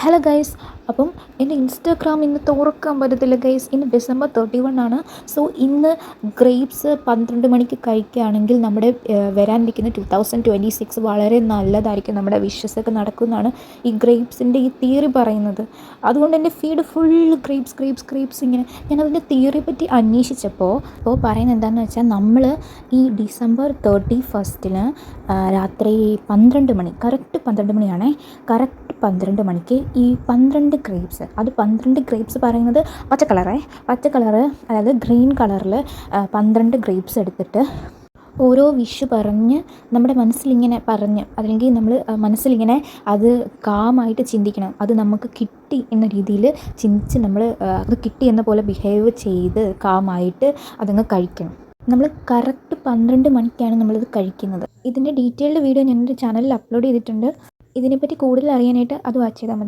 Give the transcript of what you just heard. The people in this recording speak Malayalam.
ഹലോ ഗൈസ്, അപ്പം എൻ്റെ ഇൻസ്റ്റാഗ്രാം ഇന്ന് തുറക്കാൻ പറ്റത്തില്ല ഗൈസ്. ഇന്ന് December 31 ആണ്. സോ ഇന്ന് ഗ്രേപ്സ് 12 മണിക്ക് കഴിക്കുകയാണെങ്കിൽ നമ്മുടെ വരാനിരിക്കുന്ന 2026 വളരെ നല്ലതായിരിക്കും, നമ്മുടെ വിഷസൊക്കെ നടക്കുന്നതാണ് ഈ ഗ്രേപ്സിൻ്റെ ഈ തിയറി പറയുന്നത്. അതുകൊണ്ട് എൻ്റെ ഫീഡ് ഫുൾ ഗ്രേപ്സ് ഇങ്ങനെ. ഞാനതിൻ്റെ തിയറിയെ പറ്റി അന്വേഷിച്ചപ്പോൾ പറയുന്നത് എന്താണെന്ന് വെച്ചാൽ, നമ്മൾ ഈ December 31 രാത്രി 12 മണി, കറക്റ്റ് 12 മണിയാണേ, കറക്റ്റ് 12 മണിക്ക് ഈ 12 ഗ്രേപ്സ്, അത് 12 ഗ്രേപ്സ് പറയുന്നത് പച്ച കളറ്, അതായത് ഗ്രീൻ കളറിൽ 12 ഗ്രേപ്സ് എടുത്തിട്ട് ഓരോ വിഷ് പറഞ്ഞ് നമ്മുടെ മനസ്സിലിങ്ങനെ പറഞ്ഞ്, അല്ലെങ്കിൽ നമ്മൾ മനസ്സിലിങ്ങനെ അത് കാമായിട്ട് ചിന്തിക്കണം. അത് നമുക്ക് കിട്ടി എന്ന രീതിയിൽ ചിന്തിച്ച് നമ്മൾ അത് കിട്ടി എന്ന പോലെ ബിഹേവ് ചെയ്ത് കാമായിട്ട് അതങ്ങ് കഴിക്കണം. നമ്മൾ കറക്റ്റ് 12 മണിക്കാണ് നമ്മളിത് കഴിക്കുന്നത്. ഇതിൻ്റെ ഡീറ്റെയിൽഡ് വീഡിയോ ഞാൻ എൻ്റെ ചാനലിൽ അപ്ലോഡ് ചെയ്തിട്ടുണ്ട്. ഇതിനെപ്പറ്റി കൂടുതൽ അറിയാനായിട്ട് അത് വാച്ച് ചെയ്താൽ മതി.